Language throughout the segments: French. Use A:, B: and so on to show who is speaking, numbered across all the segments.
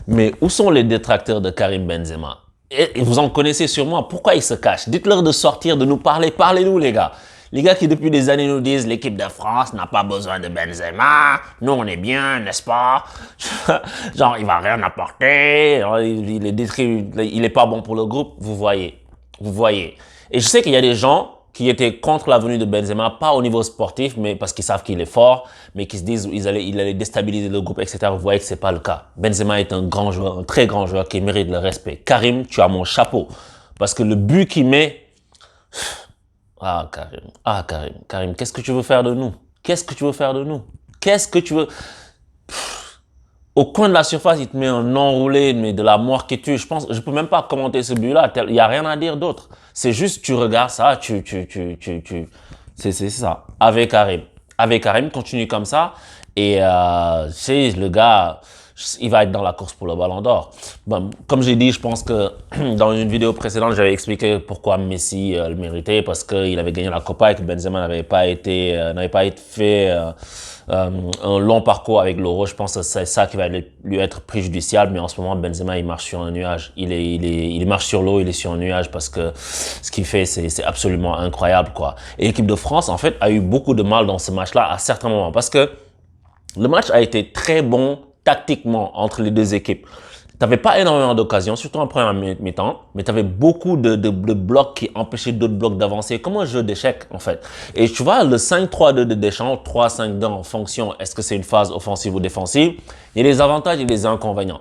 A: Mais où sont les détracteurs de Karim Benzema? Et vous en connaissez sûrement. Pourquoi ils se cachent? Dites-leur de sortir, de nous parler. Parlez-nous, les gars. Les gars qui, depuis des années, nous disent l'équipe de France n'a pas besoin de Benzema. Nous, on est bien, n'est-ce pas? Genre, il va rien apporter. Il est détruit. Il est pas bon pour le groupe. Vous voyez. Vous voyez. Et je sais qu'il y a des gens qui étaient contre la venue de Benzema, pas au niveau sportif, mais parce qu'ils savent qu'il est fort, mais qui se disent qu'il allait déstabiliser le groupe, etc. Vous voyez que c'est pas le cas. Benzema est un grand joueur, un très grand joueur qui mérite le respect. Karim, tu as mon chapeau. Parce que le but qu'il met... Karim, qu'est-ce que tu veux faire de nous? Qu'est-ce que tu veux faire de nous? Qu'est-ce que tu veux... Au coin de la surface, il te met un enroulé, mais de la mort qui tue. Je peux même pas commenter ce but-là. Il y a rien à dire d'autre. C'est juste, tu regardes ça, c'est ça. Avec Karim, continue comme ça. Et, c'est le gars, il va être dans la course pour le Ballon d'Or. Bon, comme j'ai dit, je pense que dans une vidéo précédente, j'avais expliqué pourquoi Messi le méritait, parce qu'il avait gagné la Copa et que Benzema n'avait pas été fait, un long parcours avec l'Euro. Je pense que c'est ça qui va lui être préjudiciable, mais en ce moment, Benzema, il marche sur un nuage. Il marche sur l'eau, il est sur un nuage parce que ce qu'il fait, c'est absolument incroyable, quoi. Et l'équipe de France, en fait, a eu beaucoup de mal dans ce match-là à certains moments parce que le match a été très bon tactiquement entre les deux équipes. T'avais pas énormément d'occasions, surtout en première mi-temps, mais t'avais beaucoup de blocs qui empêchaient d'autres blocs d'avancer, comme un jeu d'échecs, en fait. Et tu vois, le 5-3-2 de Deschamps, 3-5-2 en fonction, est-ce que c'est une phase offensive ou défensive? Il y a des avantages et des inconvénients.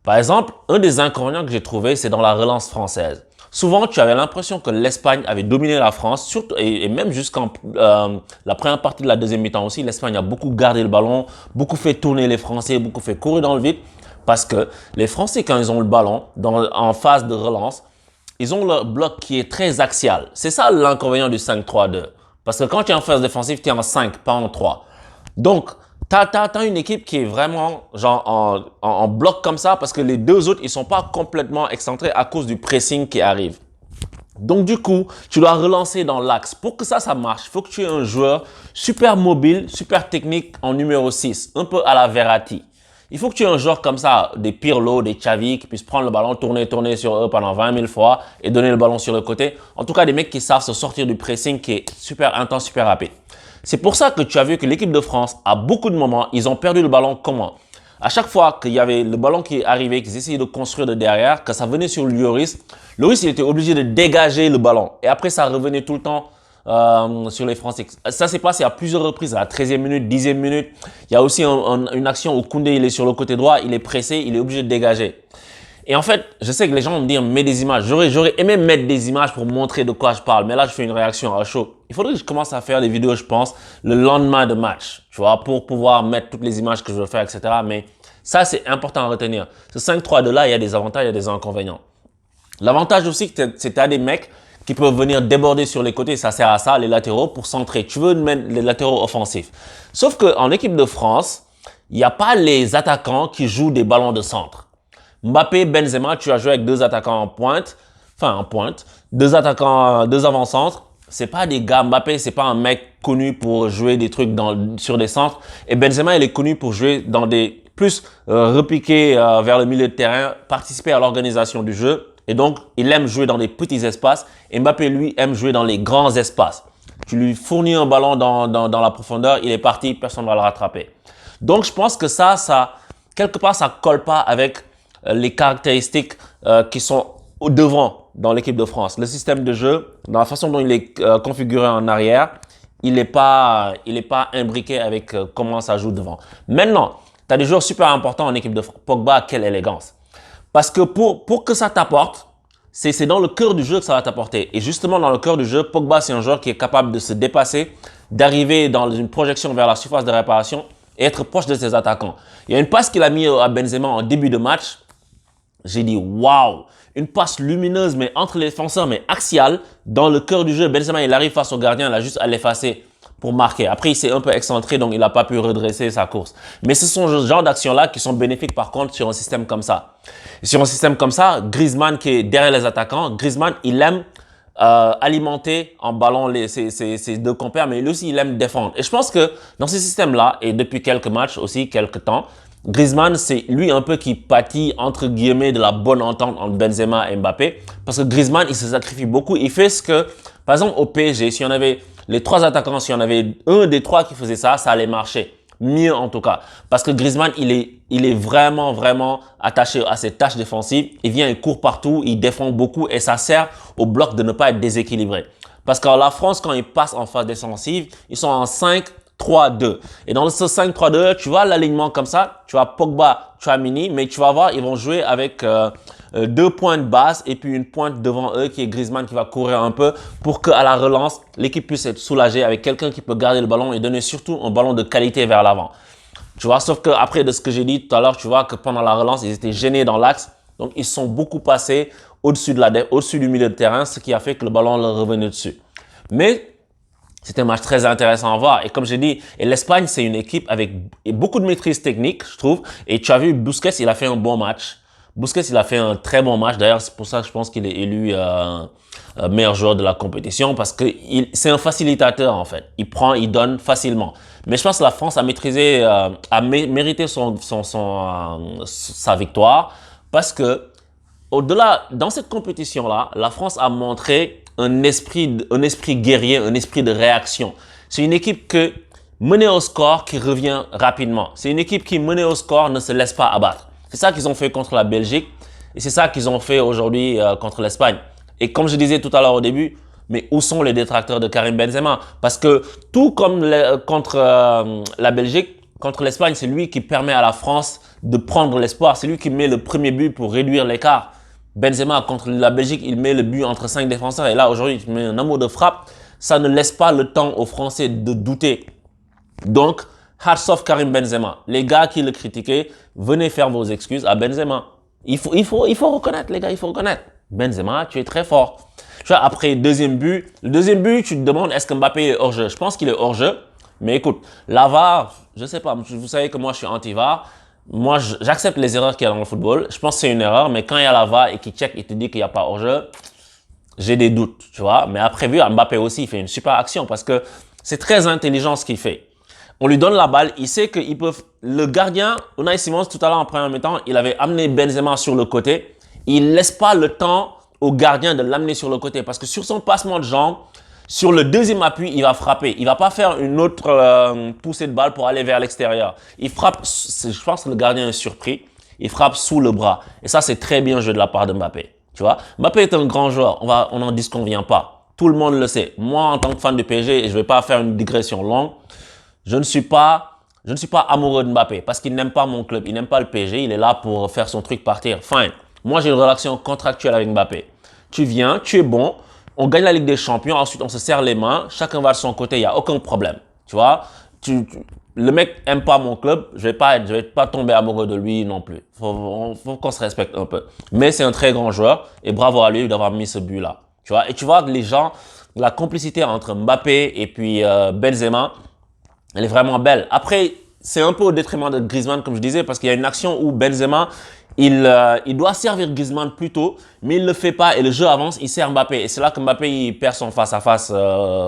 A: Par exemple, un des inconvénients que j'ai trouvé, c'est dans la relance française. Souvent, tu avais l'impression que l'Espagne avait dominé la France, surtout et même jusqu'en la première partie de la deuxième mi-temps aussi. L'Espagne a beaucoup gardé le ballon, beaucoup fait tourner les Français, beaucoup fait courir dans le vide. Parce que les Français, quand ils ont le ballon en phase de relance, ils ont leur bloc qui est très axial. C'est ça l'inconvénient du 5-3-2. Parce que quand tu es en phase défensive, tu es en 5, pas en 3. Donc, t'as une équipe qui est vraiment genre en bloc comme ça parce que les deux autres, ils sont pas complètement excentrés à cause du pressing qui arrive. Donc, du coup, tu dois relancer dans l'axe. Pour que ça marche, il faut que tu aies un joueur super mobile, super technique en numéro 6, un peu à la Verratti. Il faut que tu aies un joueur comme ça, des Pirlo, des Xavi, qui puissent prendre le ballon, tourner sur eux pendant 20 000 fois et donner le ballon sur le côté. En tout cas, des mecs qui savent se sortir du pressing qui est super intense, super rapide. C'est pour ça que tu as vu que l'équipe de France, à beaucoup de moments, ils ont perdu le ballon comment? À chaque fois qu'il y avait le ballon qui arrivait, qu'ils essayaient de construire de derrière, que ça venait sur Lloris, il était obligé de dégager le ballon. Et après, ça revenait tout le temps sur les Français. Ça s'est passé à plusieurs reprises, à la 13e minute, 10e minute. Il y a aussi une action où Koundé, il est sur le côté droit, il est pressé, il est obligé de dégager. Et en fait, je sais que les gens vont me dire, mets des images. J'aurais aimé mettre des images pour montrer de quoi je parle. Mais là, je fais une réaction à chaud. Il faudrait que je commence à faire des vidéos, je pense, le lendemain de match. Tu vois, pour pouvoir mettre toutes les images que je veux faire, etc. Mais ça, c'est important à retenir. Ce 5-3-2 là, il y a des avantages, il y a des inconvénients. L'avantage aussi, c'est que tu as des mecs qui peuvent venir déborder sur les côtés, ça sert à ça, les latéraux, pour centrer. Tu veux mettre les latéraux offensifs. Sauf qu'en équipe de France, il n'y a pas les attaquants qui jouent des ballons de centre. Mbappé, Benzema, tu as joué avec deux attaquants en pointe, deux attaquants, deux avant-centres. C'est pas des gars, Mbappé, c'est pas un mec connu pour jouer des trucs sur des centres. Et Benzema, il est connu pour jouer dans des plus repiquer vers le milieu de terrain, participer à l'organisation du jeu. Et donc, il aime jouer dans des petits espaces. Et Mbappé, lui, aime jouer dans les grands espaces. Tu lui fournis un ballon dans la profondeur, il est parti, personne ne va le rattraper. Donc, je pense que quelque part, ça colle pas avec les caractéristiques qui sont au devant dans l'équipe de France. Le système de jeu, dans la façon dont il est configuré en arrière, il n'est pas imbriqué avec comment ça joue devant. Maintenant, tu as des joueurs super importants en équipe de France. Pogba, quelle élégance. Parce que pour que ça t'apporte, c'est dans le cœur du jeu que ça va t'apporter. Et justement, dans le cœur du jeu, Pogba, c'est un joueur qui est capable de se dépasser, d'arriver dans une projection vers la surface de réparation et être proche de ses attaquants. Il y a une passe qu'il a mis à Benzema en début de match. J'ai dit, waouh! Une passe lumineuse, mais entre les défenseurs, mais axiale, dans le cœur du jeu. Benzema, il arrive face au gardien, il a juste à l'effacer pour marquer. Après, il s'est un peu excentré, donc il n'a pas pu redresser sa course. Mais ce sont ce genre d'actions-là qui sont bénéfiques, par contre, sur un système comme ça. Et sur un système comme ça, Griezmann, qui est derrière les attaquants, Griezmann, il aime alimenter en ballon ses deux compères, mais lui aussi, il aime défendre. Et je pense que dans ce système-là, et depuis quelques matchs aussi, quelques temps, Griezmann, c'est lui un peu qui pâtit, entre guillemets, de la bonne entente entre Benzema et Mbappé. Parce que Griezmann, il se sacrifie beaucoup. Il fait ce que, par exemple, au PSG, si on avait les 3 attaquants, si on avait un des 3 qui faisait ça, ça allait marcher. Mieux en tout cas. Parce que Griezmann, il est vraiment, vraiment attaché à ses tâches défensives. Il vient, il court partout, il défend beaucoup et ça sert au bloc de ne pas être déséquilibré. Parce que la France, quand ils passent en phase défensive, ils sont en 5-3-2. Et dans ce 5-3-2, tu vois l'alignement comme ça, tu as Pogba, tu as Mini, mais tu vas voir, ils vont jouer avec 2 points de base et puis une pointe devant eux qui est Griezmann qui va courir un peu pour qu'à la relance, l'équipe puisse être soulagée avec quelqu'un qui peut garder le ballon et donner surtout un ballon de qualité vers l'avant. Tu vois, sauf que après de ce que j'ai dit tout à l'heure, tu vois que pendant la relance, ils étaient gênés dans l'axe. Donc, ils sont beaucoup passés au-dessus du milieu de terrain, ce qui a fait que le ballon leur revenait dessus. Mais c'était un match très intéressant à voir. Et comme j'ai dit, l'Espagne, c'est une équipe avec beaucoup de maîtrise technique, je trouve. Et tu as vu, Busquets, il a fait un bon match. Busquets, il a fait un très bon match. D'ailleurs, c'est pour ça que je pense qu'il est élu meilleur joueur de la compétition parce que c'est un facilitateur, en fait. Il prend, il donne facilement. Mais je pense que la France a maîtrisé, mérité sa victoire parce que au-delà, dans cette compétition-là, la France a montré un esprit guerrier, un esprit de réaction. C'est une équipe que menée au score qui revient rapidement. C'est une équipe qui menée au score ne se laisse pas abattre. C'est ça qu'ils ont fait contre la Belgique et c'est ça qu'ils ont fait aujourd'hui contre l'Espagne. Et comme je disais tout à l'heure au début, mais où sont les détracteurs de Karim Benzema? Parce que tout comme contre la Belgique, contre l'Espagne, c'est lui qui permet à la France de prendre l'espoir. C'est lui qui met le premier but pour réduire l'écart. Benzema, contre la Belgique, il met le but entre 5 défenseurs. Et là, aujourd'hui, il met un amour de frappe. Ça ne laisse pas le temps aux Français de douter. Donc, hats off Karim Benzema. Les gars qui le critiquaient, venez faire vos excuses à Benzema. Il faut reconnaître, les gars, il faut reconnaître. Benzema, tu es très fort. Tu vois, après, le deuxième but, tu te demandes, est-ce que Mbappé est hors-jeu? Je pense qu'il est hors-jeu. Mais écoute, la VAR, je sais pas, vous savez que moi, je suis anti-VAR. Moi, j'accepte les erreurs qu'il y a dans le football. Je pense que c'est une erreur, mais quand il y a la VAR et qu'il check et te dit qu'il n'y a pas hors-jeu, j'ai des doutes, tu vois. Mais après, vu, Mbappé aussi, il fait une super action parce que c'est très intelligent ce qu'il fait. On lui donne la balle, il sait qu'ils peuvent… Le gardien, Unai Simons, tout à l'heure en première mi-temps, il avait amené Benzema sur le côté. Il laisse pas le temps au gardien de l'amener sur le côté parce que sur son passement de jambe, sur le deuxième appui, il va frapper. Il va pas faire une autre poussée de balle pour aller vers l'extérieur. Il frappe, je pense que le gardien est surpris. Il frappe sous le bras. Et ça, c'est très bien joué de la part de Mbappé. Tu vois, Mbappé est un grand joueur. On n'en disconvient pas. Tout le monde le sait. Moi, en tant que fan du PSG, et je vais pas faire une digression longue, je ne suis pas amoureux de Mbappé parce qu'il n'aime pas mon club. Il n'aime pas le PSG. Il est là pour faire son truc partir. Fine. Moi, j'ai une relation contractuelle avec Mbappé. Tu viens, tu es bon. On gagne la Ligue des Champions, ensuite on se serre les mains, chacun va de son côté, il n'y a aucun problème. Tu vois, le mec aime pas mon club, je vais pas tomber amoureux de lui non plus. Faut qu'on se respecte un peu. Mais c'est un très grand joueur et bravo à lui d'avoir mis ce but-là. Tu vois, et tu vois que les gens, la complicité entre Mbappé et puis Benzema, elle est vraiment belle. Après, c'est un peu au détriment de Griezmann, comme je disais, parce qu'il y a une action où Benzema, il doit servir Griezmann plus tôt, mais il ne le fait pas et le jeu avance, il sert Mbappé. Et c'est là que Mbappé il perd son face-à-face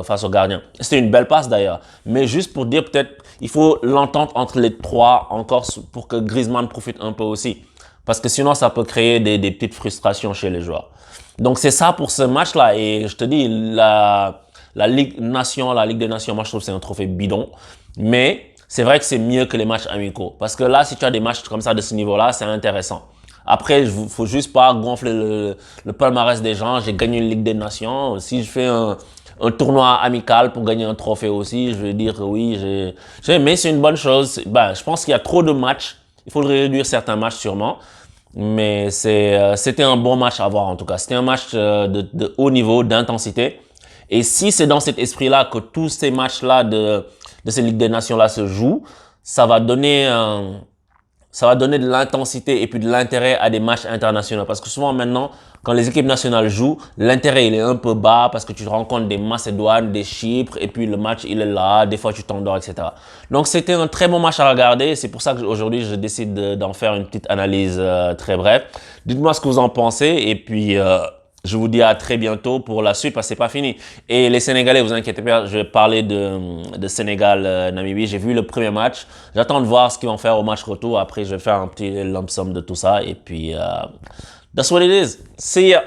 A: face au gardien. C'était une belle passe d'ailleurs. Mais juste pour dire peut-être, il faut l'entente entre les trois encore pour que Griezmann profite un peu aussi. Parce que sinon, ça peut créer des petites frustrations chez les joueurs. Donc c'est ça pour ce match-là. Et je te dis, la Ligue des Nations, moi je trouve que c'est un trophée bidon. Mais c'est vrai que c'est mieux que les matchs amicaux. Parce que là, si tu as des matchs comme ça de ce niveau-là, c'est intéressant. Après, il faut juste pas gonfler le palmarès des gens. J'ai gagné une Ligue des Nations. Si je fais un tournoi amical pour gagner un trophée aussi, je vais dire que oui, mais c'est une bonne chose. Ben, je pense qu'il y a trop de matchs. Il faudrait réduire certains matchs sûrement. Mais c'était un bon match à voir en tout cas. C'était un match de haut niveau, d'intensité. Et si c'est dans cet esprit-là que tous ces matchs-là de ces Ligues des Nations-là se jouent, ça va donner de l'intensité et puis de l'intérêt à des matchs internationaux. Parce que souvent maintenant, quand les équipes nationales jouent, l'intérêt il est un peu bas parce que tu rencontres des Macédoines, des Chypres et puis le match il est là, des fois tu t'endors, etc. Donc c'était un très bon match à regarder. C'est pour ça qu'aujourd'hui je décide d'en faire une petite analyse très brève. Dites-moi ce que vous en pensez et puis Je vous dis à très bientôt pour la suite parce que c'est pas fini. Et les Sénégalais, vous inquiétez pas, je vais parler de Sénégal-Namibie. J'ai vu le premier match. J'attends de voir ce qu'ils vont faire au match retour. Après, je vais faire un petit lump sum de tout ça. Et puis, that's what it is. See ya!